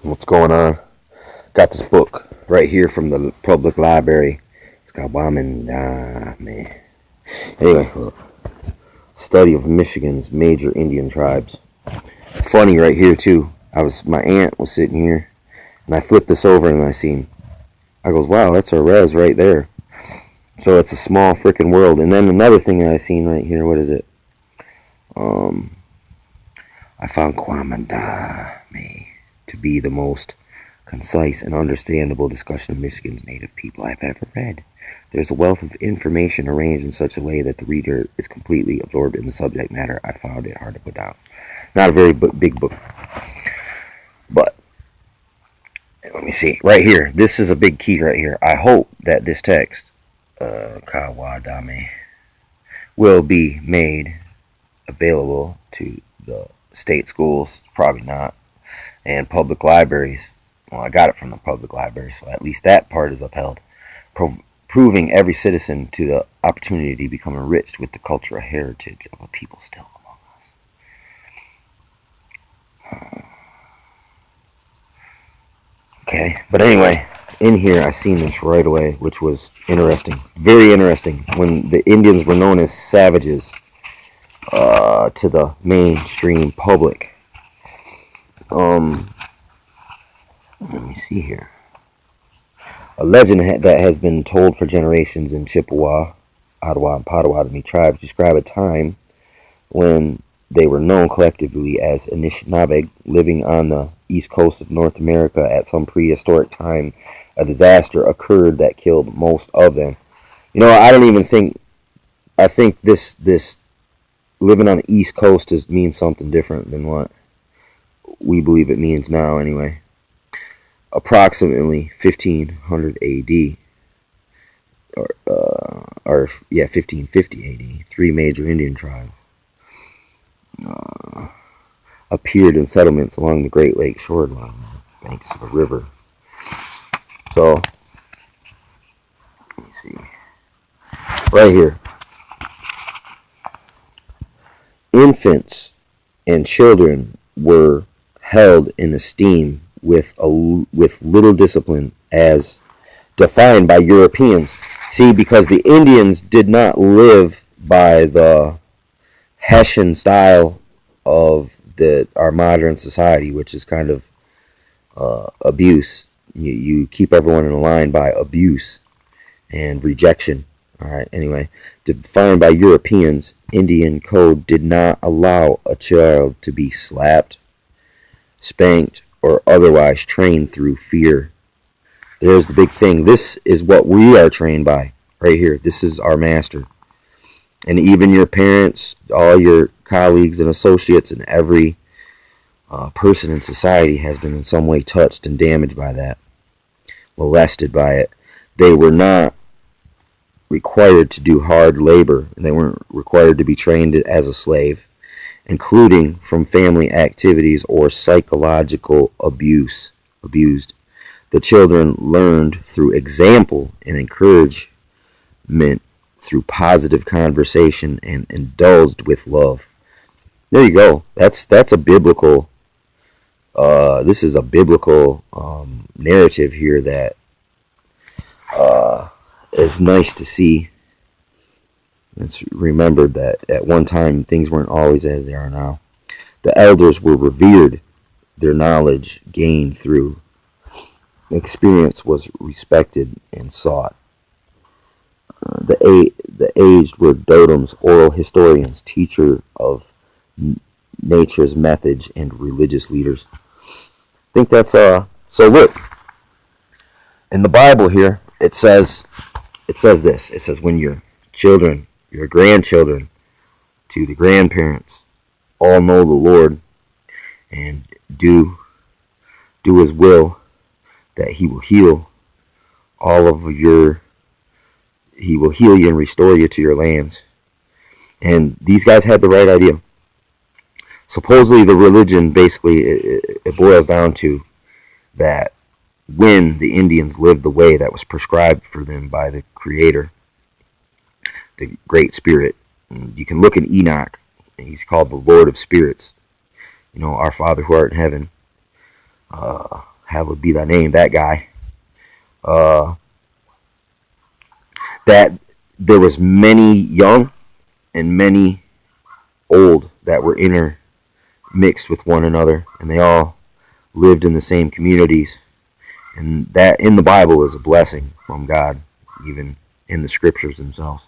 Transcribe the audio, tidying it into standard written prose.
What's going on? Got this book right here from the public library. It's Kahwamdameh. Anyway, study of Michigan's major Indian tribes. Funny right here too. My aunt was sitting here, and I flipped this over and I goes, wow, that's our res right there. So it's a small freaking world. And then another thing that I seen right here. What is it? I found Kahwamdameh to be the most concise and understandable discussion of Michigan's native people I've ever read. There's a wealth of information arranged in such a way that the reader is completely absorbed in the subject matter. I found it hard to put down. Not a very big book, but let me see. Right here, this is a big key right here. I hope that this text, Kahwamdameh, will be made available to the state schools. Probably not. And public libraries. Well, I got it from the public library, so at least that part is upheld. Proving every citizen to the opportunity to become enriched with the cultural heritage of a people still among us. Okay, but anyway, in here I seen this right away, which was interesting. Very interesting. When the Indians were known as savages to the mainstream public. Let me see here. A legend that has been told for generations in Chippewa, Ottawa, and Potawatomi tribes describe a time when they were known collectively as Anishinaabe, living on the east coast of North America. At some prehistoric time, a disaster occurred that killed most of them. I don't even think. I think this living on the east coast means something different than what we believe it means now, anyway. Approximately 1500 AD, or 1550 AD, three major Indian tribes appeared in settlements along the Great Lake shore along the banks of a river. So, let me see. Right here. Infants and children were held in esteem with little discipline as defined by Europeans. See, because the Indians did not live by the Hessian style of our modern society, which is kind of abuse. You keep everyone in a line by abuse and rejection. All right. Anyway, defined by Europeans, Indian code did not allow a child to be slapped, spanked, or otherwise trained through fear. There's the big thing. This is what we are trained by right here. This is our master. And even your parents, all your colleagues and associates, and every person in society has been in some way touched and damaged by that, molested by it. They were not required to do hard labor, and they weren't required to be trained as a slave, including from family activities or psychological abused. The children learned through example and encouragement, through positive conversation, and indulged with love. There you go. That's a biblical. This is a biblical narrative here that is nice to see. It's remembered that at one time things weren't always as they are now. The elders were revered. Their knowledge gained through experience was respected and sought. The aged were dotems, oral historians, teacher of nature's methods, and religious leaders. I think that's so. Look, in the Bible here, it says this. It says when your children, your grandchildren, to the grandparents, all know the Lord and do His will, that He will heal all of your. He will heal you and restore you to your lands. And these guys had the right idea. Supposedly, the religion basically it boils down to that when the Indians lived the way that was prescribed for them by the Creator, the Great Spirit. And you can look in Enoch. He's called the Lord of Spirits. Our Father who art in heaven. hallowed be thy name, that guy, uh, that there was many young and many old that were intermixed with one another, and they all lived in the same communities. And that in the Bible is a blessing from God, even in the scriptures themselves.